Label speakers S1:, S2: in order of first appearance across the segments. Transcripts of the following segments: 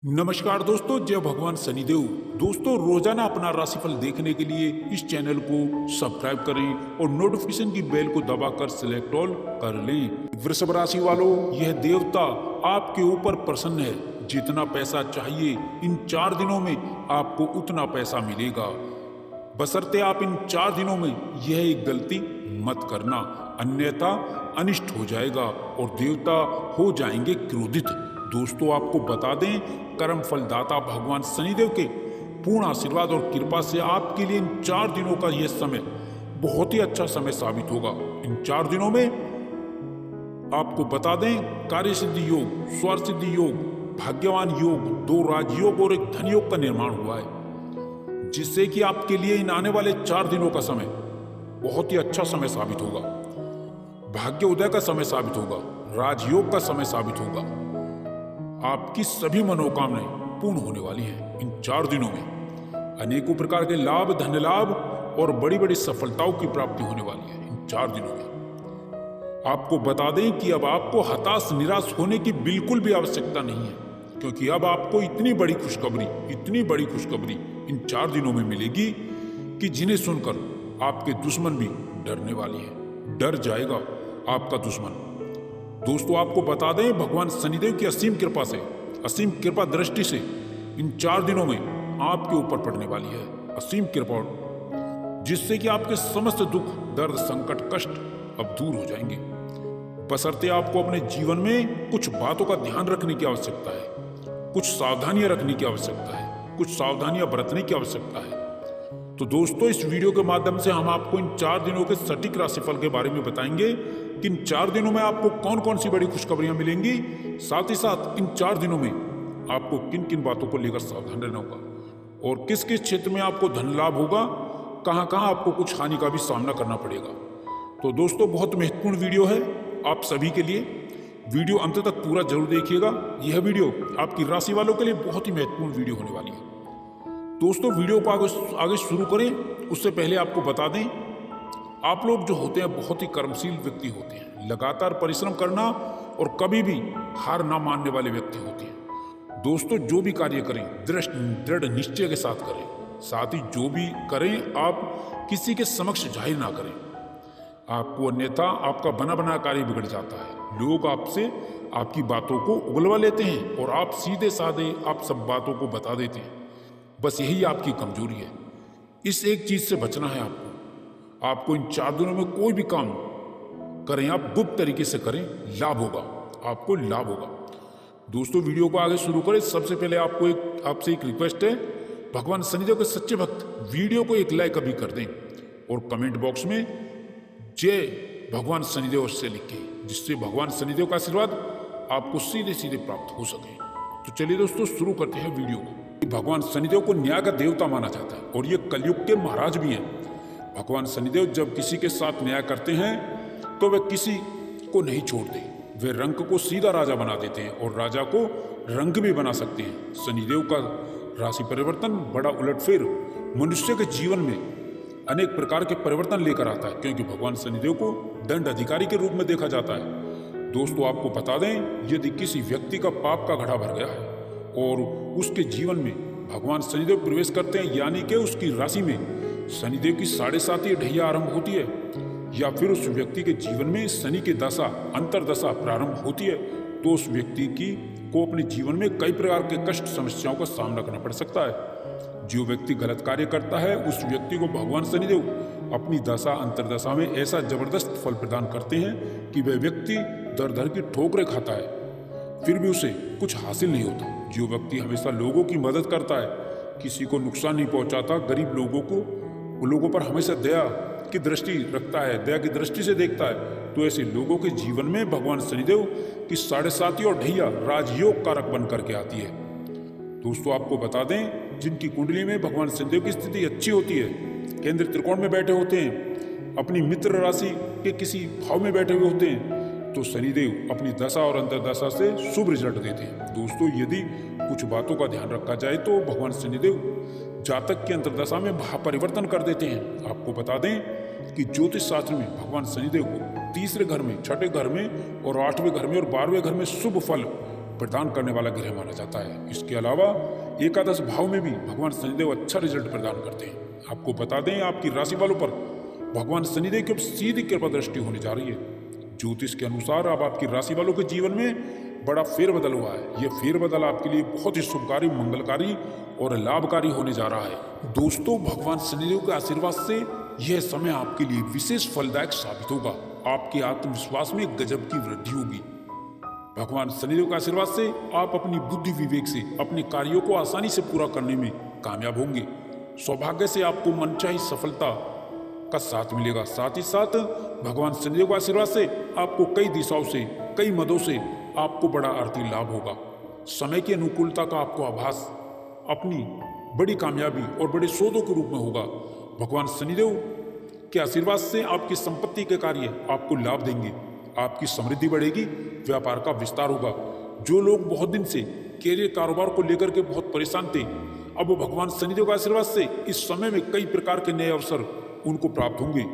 S1: नमस्कार दोस्तों, जय भगवान शनिदेव। दोस्तों, रोजाना अपना राशिफल देखने के लिए इस चैनल को सब्सक्राइब करें और नोटिफिकेशन की बेल को दबाकर सिलेक्ट ऑल कर लें। वृषभ राशि वालों, यह देवता आपके ऊपर प्रसन्न है। जितना पैसा चाहिए इन 4 दिनों में आपको उतना पैसा मिलेगा, बशर्ते आप इन 4 दिनों में यह एक गलती मत करना, अन्यथा अनिष्ट हो जाएगा और देवता हो जाएंगे क्रोधित। दोस्तों, आपको बता दें, कर्म फलदाता भगवान शनिदेव के पूर्ण आशीर्वाद और कृपा से आपके लिए इन 4 दिनों का यह समय बहुत ही अच्छा समय साबित होगा। इन 4 दिनों में आपको बता दें, कार्य सिद्धि योग, स्वर सिद्धि योग, भाग्यवान योग, 2 राजयोग और 1 धन योग का निर्माण हुआ है, जिससे कि आपके लिए इन आने वाले 4 दिनों का समय बहुत ही अच्छा समय साबित होगा। भाग्य उदय का समय साबित होगा, राजयोग का समय साबित होगा। आपकी सभी मनोकामनाएं पूर्ण होने वाली हैं। इन 4 दिनों में अनेकों प्रकार के लाभ, धन लाभ और बड़ी बड़ी सफलताओं की प्राप्ति होने वाली है। इन 4 दिनों में आपको बता दें कि अब आपको हताश निराश होने की बिल्कुल भी आवश्यकता नहीं है, क्योंकि अब आपको इतनी बड़ी खुशखबरी इन 4 दिनों में मिलेगी कि जिन्हें सुनकर आपके दुश्मन भी डरने वाली है। डर जाएगा आपका दुश्मन। दोस्तों, आपको बता दें, भगवान शनिदेव की असीम कृपा से, असीम कृपा दृष्टि से इन 4 दिनों में आपके ऊपर पड़ने वाली है असीम कृपा, जिससे कि आपके समस्त दुख, दर्द, संकट, कष्ट अब दूर हो जाएंगे। बशर्ते आपको अपने जीवन में कुछ बातों का ध्यान रखने की आवश्यकता है, कुछ सावधानियां रखने की आवश्यकता है, कुछ सावधानियां बरतने की आवश्यकता है। तो दोस्तों, इस वीडियो के माध्यम से हम आपको इन 4 दिनों के सटीक राशिफल के बारे में बताएंगे कि इन 4 दिनों में आपको कौन कौन सी बड़ी खुशखबरियां मिलेंगी, साथ ही साथ इन 4 दिनों में आपको किन किन बातों को लेकर सावधान रहना होगा और किस किस क्षेत्र में आपको धन लाभ होगा, कहां कहां आपको कुछ हानि का भी सामना करना पड़ेगा। तो दोस्तों, बहुत महत्वपूर्ण वीडियो है आप सभी के लिए। वीडियो अंत तक पूरा जरूर देखिएगा। यह वीडियो आपकी राशि वालों के लिए बहुत ही महत्वपूर्ण वीडियो होने वाली है। दोस्तों, वीडियो को आगे शुरू करें उससे पहले आपको बता दें, आप लोग जो होते हैं बहुत ही कर्मशील व्यक्ति होते हैं, लगातार परिश्रम करना और कभी भी हार ना मानने वाले व्यक्ति होते हैं। दोस्तों, जो भी कार्य करें दृढ़ निश्चय के साथ करें, साथ ही जो भी करें आप किसी के समक्ष जाहिर ना करें। आपको अन्यथा आपका बना बना कार्य बिगड़ जाता है। लोग आपसे आपकी बातों को उगलवा लेते हैं और आप सीधे साधे आप सब बातों को बता देते हैं। बस यही आपकी कमजोरी है। इस एक चीज से बचना है आपको इन 4 दिनों में कोई भी काम करें आप गुप्त तरीके से करें, लाभ होगा, आपको लाभ होगा। दोस्तों, वीडियो को आगे शुरू करें सबसे पहले आपसे एक रिक्वेस्ट है, भगवान शनिदेव के सच्चे भक्त वीडियो को एक लाइक अभी कर दें और कमेंट बॉक्स में जय भगवान शनिदेव से लिखें, जिससे भगवान शनिदेव का आशीर्वाद आपको सीधे सीधे प्राप्त हो सके। तो चलिए दोस्तों, शुरू करते हैं वीडियो को। भगवान शनिदेव को न्याय का देवता माना जाता है और ये कलयुग के महाराज भी हैं। भगवान शनिदेव जब किसी के साथ न्याय करते हैं तो वे किसी को नहीं छोड़ते, वे रंक को सीधा राजा बना देते हैं और राजा को रंग भी बना सकते हैं। शनिदेव का राशि परिवर्तन बड़ा उलटफेर मनुष्य के जीवन में अनेक प्रकार के परिवर्तन लेकर आता है, क्योंकि भगवान शनिदेव को दंड अधिकारी के रूप में देखा जाता है। दोस्तों, आपको बता दें, यदि किसी व्यक्ति का पाप का घड़ा भर गया है और उसके जीवन में भगवान शनिदेव प्रवेश करते हैं, यानी कि उसकी राशि में शनिदेव की 7.5 ढैया आरंभ होती है, या फिर उस व्यक्ति के जीवन में शनि की दशा, अंतरदशा प्रारंभ होती है, तो उस व्यक्ति को अपने जीवन में कई प्रकार के कष्ट, समस्याओं का सामना करना पड़ सकता है। जो व्यक्ति गलत कार्य करता है उस व्यक्ति को भगवान शनिदेव अपनी दशा, अंतरदशा में ऐसा जबरदस्त फल प्रदान करते हैं कि वह व्यक्ति दर दर की ठोकरें खाता है, फिर भी उसे कुछ हासिल नहीं होता। जो व्यक्ति हमेशा लोगों की मदद करता है, किसी को नुकसान नहीं पहुंचाता, गरीब लोगों पर हमेशा दया की दृष्टि रखता है, दया की दृष्टि से देखता है, तो ऐसे लोगों के जीवन में भगवान शनिदेव की 7.5 और ढैया राजयोग कारक बन करके आती है। दोस्तों, आपको बता दें, जिनकी कुंडली में भगवान शनिदेव की स्थिति अच्छी होती है, केंद्र त्रिकोण में बैठे होते हैं, अपनी मित्र राशि के किसी भाव में बैठे हुए होते हैं, तो शनिदेव अपनी दशा और अंतरदशा से शुभ रिजल्ट देते हैं। दोस्तों, यदि कुछ बातों का ध्यान रखा जाए तो भगवान शनिदेव जातक की अंतरदशा में महापरिवर्तन कर देते हैं। आपको बता दें कि ज्योतिष शास्त्र में भगवान शनिदेव को 3रे घर में, 6ठे घर में और 8वें घर में और 12वें घर में शुभ फल प्रदान करने वाला ग्रह माना जाता है। इसके अलावा एकादश भाव में भी भगवान शनिदेव अच्छा रिजल्ट प्रदान करते हैं। आपको बता दें, आपकी राशि वालों पर भगवान शनिदेव की अब सीधी कृपा दृष्टि होने जा रही है। ज्योतिष के अनुसार अब आपकी राशि वालों के जीवन में बड़ा फेरबदल हुआ है। यह फेरबदल आपके लिए बहुत ही शुभकारी, मंगलकारी और लाभकारी होने जा रहा है। दोस्तों, भगवान शनिदेव के आशीर्वाद से यह समय आपके लिए विशेष फलदायक साबित होगा। आपके आत्मविश्वास में गजब की वृद्धि होगी। भगवान शनिदेव के आशीर्वाद से आप अपनी बुद्धि विवेक से अपने कार्यों को आसानी से पूरा करने में कामयाब होंगे। सौभाग्य से आपको मनचाही सफलता का साथ मिलेगा। साथ ही साथ भगवान शनिदेव के आशीर्वाद से आपको कई दिशाओं से, कई मदों से आपको बड़ा आर्थिक लाभ होगा। समय की अनुकूलता का आपको आभास अपनी बड़ी कामयाबी और बड़े सौदों के रूप में होगा। भगवान शनिदेव के आशीर्वाद से आपकी संपत्ति के कार्य आपको लाभ देंगे। आपकी समृद्धि बढ़ेगी, व्यापार का विस्तार होगा। जो लोग बहुत दिन से कैरियर कारोबार को लेकर के बहुत परेशान थे, अब भगवान शनिदेव के आशीर्वाद से इस समय में कई प्रकार के नए अवसर उनको प्राप्त होंगे।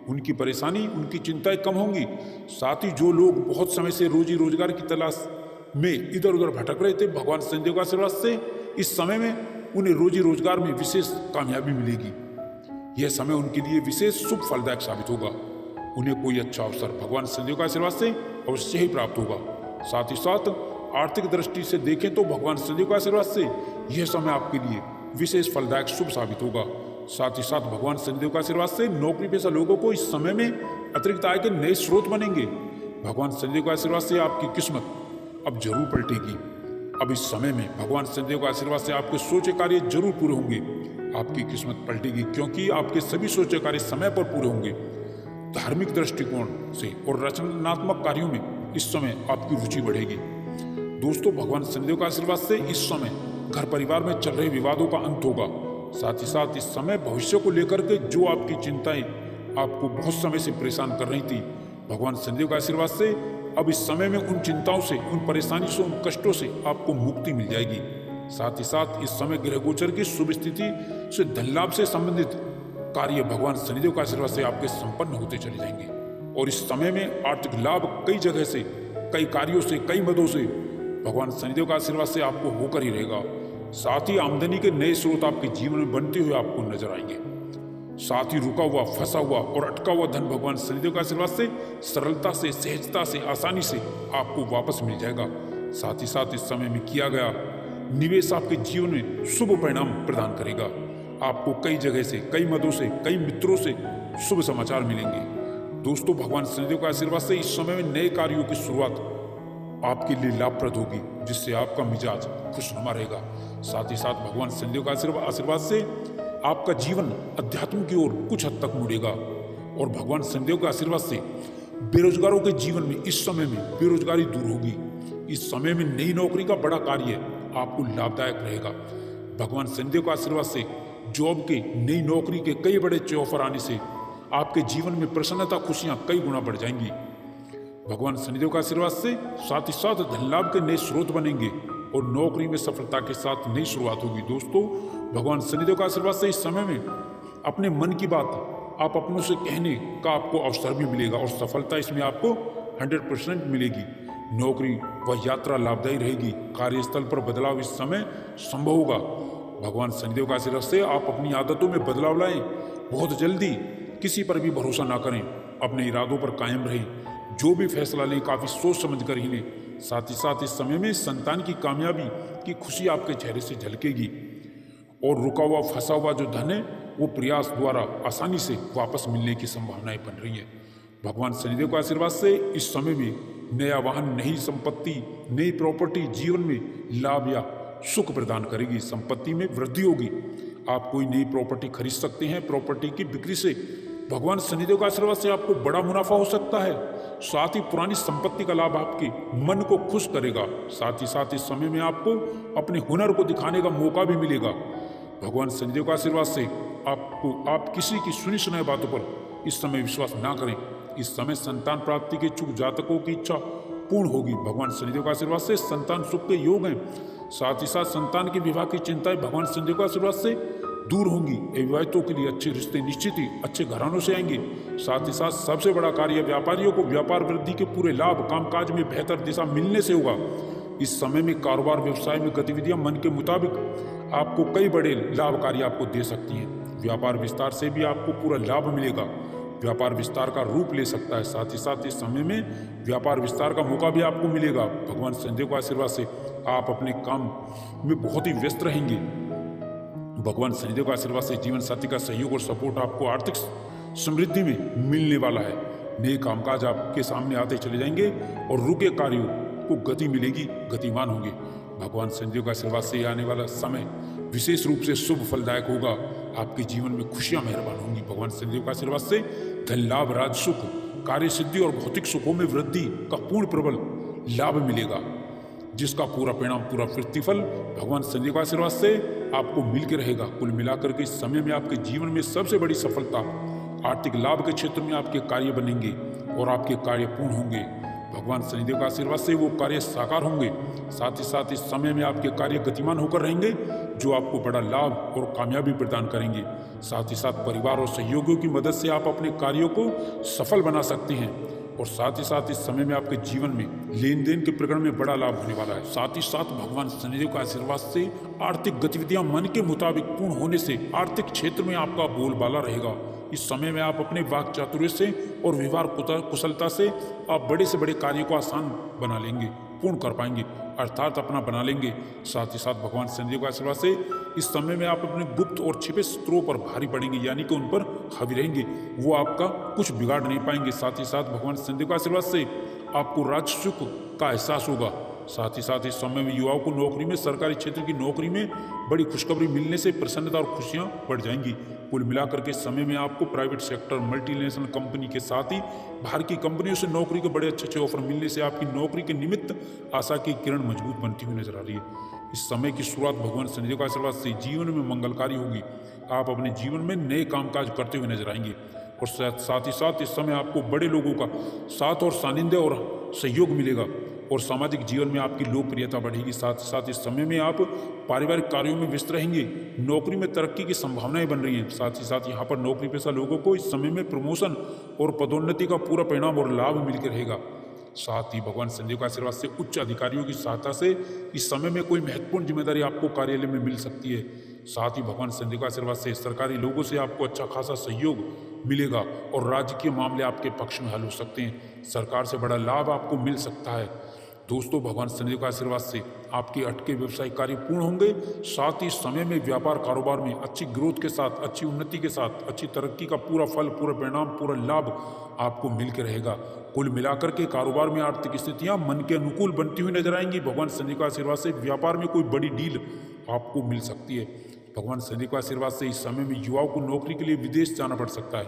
S1: उनकी परेशानी, उनकी चिंताएं कम होंगी। साथ ही जो लोग बहुत समय से रोजी रोजगार की तलाश में इधर उधर भटक रहे थे, भगवान शनिदेव के आशीर्वाद से इस समय में उन्हें रोजी रोजगार में विशेष कामयाबी मिलेगी। यह समय उनके लिए विशेष शुभ फलदायक साबित होगा। उन्हें कोई अच्छा अवसर भगवान शनिदेव के आशीर्वाद से अवश्य ही प्राप्त होगा। साथ ही साथ आर्थिक दृष्टि से देखें तो भगवान शनिदेव के आशीर्वाद से यह समय आपके लिए विशेष फलदायक शुभ साबित होगा। साथ ही साथ भगवान शनिदेव के आशीर्वाद से नौकरी पेशा लोगों को इस समय में अतिरिक्त आय के नए स्रोत बनेंगे। भगवान शनिदेव के आशीर्वाद से आपकी किस्मत अब जरूर पलटेगी। अब इस समय में भगवान शनिदेव के आशीर्वाद से आपके सोचे कार्य जरूर पूरे होंगे। आपकी किस्मत पलटेगी क्योंकि आपके सभी सोचे कार्य समय पर पूरे होंगे। धार्मिक दृष्टिकोण से और रचनात्मक कार्यों में इस समय आपकी रुचि बढ़ेगी। दोस्तों, भगवान शनिदेव के आशीर्वाद से इस समय घर परिवार में चल रहे विवादों का अंत होगा। साथ ही साथ इस समय भविष्य को लेकर के जो आपकी चिंताएं आपको बहुत समय से परेशान कर रही थी, भगवान शनिदेव के आशीर्वाद से अब इस समय में उन चिंताओं से, उन परेशानी से, उन कष्टों से आपको मुक्ति मिल जाएगी। साथ ही साथ इस समय ग्रह गोचर की शुभ स्थिति से धन लाभ से संबंधित कार्य भगवान शनिदेव के आशीर्वाद से आपके संपन्न होते चले जाएंगे। और इस समय में आर्थिक लाभ कई जगह से, कई कार्यों से, कई मदों से भगवान शनिदेव के आशीर्वाद से आपको होकर ही रहेगा। साथ ही आमदनी के नए स्रोत आपके जीवन में बनते हुए आपको नजर आएंगे। साथ ही रुका हुआ, फंसा हुआ और अटका हुआ धन भगवान शनिदेव के आशीर्वाद से सरलता से, सहजता से, आसानी से आपको वापस मिल जाएगा। साथ ही साथ इस समय में किया गया निवेश आपके जीवन में शुभ परिणाम प्रदान करेगा। आपको कई जगह से, कई मदों से, कई मित्रों से शुभ समाचार मिलेंगे। दोस्तों, भगवान शनिदेव के आशीर्वाद से इस समय में नए कार्यों की शुरुआत आपके लिए लाभप्रद होगी, जिससे आपका मिजाज खुशनुमा रहेगा। साथ ही साथ भगवान शनिदेव का आशीर्वाद से आपका जीवन अध्यात्म की ओर कुछ हद तक मुड़ेगा। और भगवान शनिदेव के आशीर्वाद से बेरोजगारों के जीवन में इस समय में बेरोजगारी दूर होगी। इस समय में नई नौकरी का बड़ा कार्य आपको लाभदायक रहेगा। भगवान शनिदेव का आशीर्वाद से जॉब के, नई नौकरी के कई बड़े अच्छे ऑफर आने से आपके जीवन में प्रसन्नता, खुशियां कई गुना बढ़ जाएंगी। भगवान शनिदेव का आशीर्वाद से साथ ही साथ धन लाभ के नए स्रोत बनेंगे और नौकरी में सफलता के साथ नई शुरुआत होगी। दोस्तों, भगवान शनिदेव का आशीर्वाद से इस समय में अपने मन की बात आप अपनों से कहने का आपको अवसर भी मिलेगा और सफलता इसमें आपको 100% मिलेगी। नौकरी व यात्रा लाभदायी रहेगी। कार्यस्थल पर बदलाव इस समय संभव होगा। भगवान शनिदेव का आशीर्वाद से आप अपनी आदतों में बदलाव लाएं। बहुत जल्दी किसी पर भी भरोसा ना करें, अपने इरादों पर कायम रहें। जो भी फैसला लें काफी सोच समझ कर ही लें। साथ ही साथ इस समय में संतान की कामयाबी की खुशी आपके चेहरे से झलकेगी और रुका हुआ, फंसा हुआ जो धन है वो प्रयास द्वारा आसानी से वापस मिलने की संभावनाएं बन रही है। भगवान शनिदेव के आशीर्वाद से इस समय में नया वाहन, नई संपत्ति, नई प्रॉपर्टी जीवन में लाभ या सुख प्रदान करेगी। संपत्ति में वृद्धि होगी। आप कोई नई प्रॉपर्टी खरीद सकते हैं। प्रॉपर्टी की बिक्री से भगवान शनिदेव का आशीर्वाद से आपको बड़ा मुनाफा हो सकता है। साथ ही पुरानी संपत्ति का लाभ आपके मन को खुश करेगा। साथ ही साथ इस समय में आपको अपने हुनर को दिखाने का मौका भी मिलेगा। भगवान शनिदेव का आशीर्वाद से आप किसी की सुनी सुनाई बातों पर इस समय विश्वास ना करें। इस समय संतान प्राप्ति के इच्छुक जातकों की इच्छा पूर्ण होगी। भगवान शनिदेव का आशीर्वाद से संतान सुख के योग हैं। साथ ही साथ संतान के विवाह की चिंताएं भगवान शनिदेव का आशीर्वाद से दूर होंगी। विवाहितों के लिए अच्छे रिश्ते निश्चित ही अच्छे घरानों से आएंगे। साथ ही साथ सबसे बड़ा कार्य व्यापारियों को व्यापार वृद्धि के पूरे लाभ, कामकाज में बेहतर दिशा मिलने से होगा। इस समय में कारोबार व्यवसाय में गतिविधियां मन के मुताबिक आपको कई बड़े लाभकारी आपको दे सकती हैं। व्यापार विस्तार से भी आपको पूरा लाभ मिलेगा। व्यापार विस्तार का रूप ले सकता है। साथ ही साथ इस समय में व्यापार विस्तार का मौका भी आपको मिलेगा। भगवान शनिदेव के आशीर्वाद से आप अपने काम में बहुत ही व्यस्त रहेंगे। भगवान शनिदेव के आशीर्वाद से जीवन साथी का सहयोग और सपोर्ट आपको आर्थिक समृद्धि में मिलने वाला है। नए कामकाज आपके सामने आते चले जाएंगे और रुके कार्यों को गति मिलेगी, गतिमान होंगे। भगवान शनिदेव के आशीर्वाद से आने वाला समय विशेष रूप से शुभ फलदायक होगा। आपके जीवन में खुशियां मेहरबान होंगी। भगवान शनिदेव के आशीर्वाद से धन लाभ, राज सुख, कार्य सिद्धि और भौतिक सुखों में वृद्धि का पूर्ण प्रबल लाभ मिलेगा, जिसका पूरा परिणाम, पूरा प्रतिफल भगवान शनिदेव के आशीर्वाद से आपको मिलकर रहेगा। कुल मिलाकर के इस समय में आपके जीवन में सबसे बड़ी सफलता आर्थिक लाभ के क्षेत्र में आपके कार्य बनेंगे और आपके कार्य पूर्ण होंगे। भगवान शनिदेव का आशीर्वाद से वो कार्य साकार होंगे। साथ ही साथ इस समय में आपके कार्य गतिमान होकर रहेंगे, जो आपको बड़ा लाभ और कामयाबी प्रदान करेंगे। साथ ही साथ परिवार और सहयोगियों की मदद से आप अपने कार्यों को सफल बना सकते हैं। और साथ ही साथ इस समय में आपके जीवन में लेन देन के प्रकरण में बड़ा लाभ होने वाला है। साथ ही साथ भगवान शनिदेव का आशीर्वाद से आर्थिक गतिविधियां मन के मुताबिक पूर्ण होने से आर्थिक क्षेत्र में आपका बोलबाला रहेगा। इस समय में आप अपने वाक चातुर्य से और व्यवहार कुशलता से आप बड़े से बड़े कार्यों को आसान बना लेंगे, पूर्ण कर पाएंगे, अर्थात अपना बना लेंगे। साथ ही साथ भगवान शनिदेव के आशीर्वाद से इस समय में आप अपने गुप्त और छिपे शत्रुओं पर भारी पड़ेंगे, यानी कि उन पर हावी रहेंगे, वो आपका कुछ बिगाड़ नहीं पाएंगे। साथ ही साथ भगवान शनिदेव के आशीर्वाद से आपको राज सुख का एहसास होगा। साथ ही साथ इस समय में युवाओं को नौकरी में, सरकारी क्षेत्र की नौकरी में बड़ी खुशखबरी मिलने से प्रसन्नता और खुशियां बढ़ जाएंगी। कुल मिलाकर के समय में आपको प्राइवेट सेक्टर, मल्टीनेशनल कंपनी के साथ ही बाहर की कंपनियों से नौकरी के बड़े अच्छे ऑफर मिलने से आपकी नौकरी के निमित्त आशा की किरण मजबूत बनती हुई नजर आ रही है। इस समय की शुरुआत भगवान शनिदेव का आशीर्वाद से जीवन में मंगलकारी होगी। आप अपने जीवन में नए कामकाज करते हुए नजर आएंगे और साथ ही साथ इस समय आपको बड़े लोगों का साथ और सानिध्य और सहयोग मिलेगा और सामाजिक जीवन में आपकी लोकप्रियता बढ़ेगी। साथ ही साथ इस समय में आप पारिवारिक कार्यों में व्यस्त रहेंगे। नौकरी में तरक्की की संभावनाएं बन रही हैं। साथ ही साथ यहाँ पर नौकरी पेशा लोगों को इस समय में प्रमोशन और पदोन्नति का पूरा परिणाम और लाभ मिलकर रहेगा। साथ ही भगवान शनिदेव का आशीर्वाद से उच्च अधिकारियों की सहायता से इस समय में कोई महत्वपूर्ण जिम्मेदारी आपको कार्यालय में मिल सकती है। साथ ही भगवान शनिदेव का आशीर्वाद से सरकारी लोगों से आपको अच्छा खासा सहयोग मिलेगा और राजकीय मामले आपके पक्ष में हल हो सकते हैं। सरकार से बड़ा लाभ आपको मिल सकता है। दोस्तों, भगवान शनिदेव का आशीर्वाद से आपके अटके व्यवसायिक कार्य पूर्ण होंगे। साथ ही समय में व्यापार कारोबार में अच्छी ग्रोथ के साथ, अच्छी उन्नति के साथ, अच्छी तरक्की का पूरा फल, पूरा परिणाम, पूरा लाभ आपको मिलकर रहेगा। कुल मिलाकर के कारोबार में आर्थिक स्थितियां मन के अनुकूल बनती हुई नजर आएंगी। भगवान शनिदेव का आशीर्वाद से व्यापार में कोई बड़ी डील आपको मिल सकती है। भगवान शनिदेव का आशीर्वाद से इस समय में युवाओं को नौकरी के लिए विदेश जाना पड़ सकता है।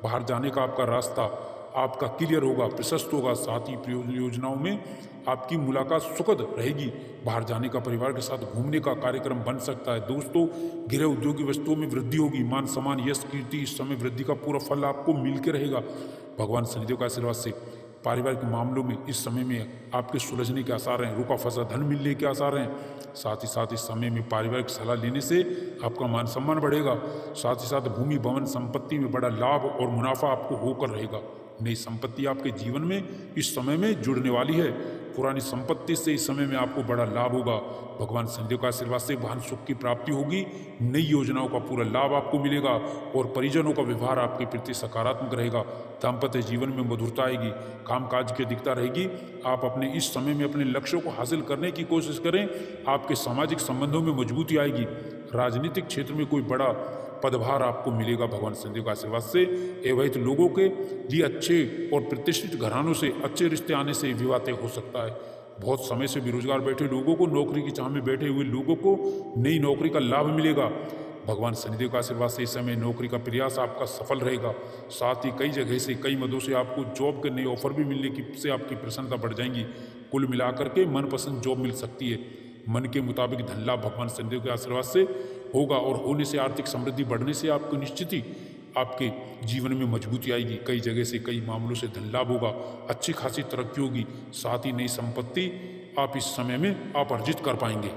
S1: बाहर जाने का आपका रास्ता आपका क्लियर होगा, प्रशस्त होगा। साथ ही योजनाओं में आपकी मुलाकात सुखद रहेगी। बाहर जाने का, परिवार के साथ घूमने का कार्यक्रम बन सकता है। दोस्तों, गृह उद्योगी वस्तुओं में वृद्धि होगी। मान सम्मान, यश, कीर्ति, इस समय वृद्धि का पूरा फल आपको मिलकर रहेगा। भगवान शनिदेव का आशीर्वाद से पारिवारिक मामलों में इस समय में आपके सुलझने के आसार हैं, रुका फंसा धन मिलने के आसार हैं। साथ ही साथ इस समय में पारिवारिक सलाह लेने से आपका मान सम्मान बढ़ेगा। साथ ही साथ भूमि, भवन, संपत्ति में बड़ा लाभ और मुनाफा आपको होकर रहेगा। नई संपत्ति आपके जीवन में इस समय में जुड़ने वाली है। पुरानी संपत्ति से इस समय में आपको बड़ा लाभ होगा। भगवान शनिदेव का आशीर्वाद से वाहन सुख की प्राप्ति होगी। नई योजनाओं का पूरा लाभ आपको मिलेगा और परिजनों का व्यवहार आपके प्रति सकारात्मक रहेगा। दाम्पत्य जीवन में मधुरता आएगी, कामकाज की अधिकता रहेगी। आप अपने इस समय में अपने लक्ष्यों को हासिल करने की कोशिश करें। आपके सामाजिक संबंधों में मजबूती आएगी। राजनीतिक क्षेत्र में कोई बड़ा पदभार आपको मिलेगा भगवान शनिदेव के आशीर्वाद से। अवैध लोगों के लिए अच्छे और प्रतिष्ठित घरानों से अच्छे रिश्ते आने से विवाह हो सकता है। बहुत समय से बेरोजगार बैठे लोगों को, नौकरी की चाह में बैठे हुए लोगों को नई नौकरी का लाभ मिलेगा। भगवान शनिदेव का आशीर्वाद से इस समय नौकरी का प्रयास आपका सफल रहेगा। साथ ही कई जगह से, कई मदों से आपको जॉब के नए ऑफर भी मिलने की से आपकी प्रसन्नता बढ़ जाएंगी। कुल मिलाकर के मनपसंद जॉब मिल सकती है। मन के मुताबिक धन लाभ भगवान शनिदेव के आशीर्वाद से होगा और होने से आर्थिक समृद्धि बढ़ने से आपको निश्चित ही आपके जीवन में मजबूती आएगी। कई जगह से, कई मामलों से धन लाभ होगा, अच्छी खासी तरक्की होगी। साथ ही नई संपत्ति आप इस समय में आप अर्जित कर पाएंगे।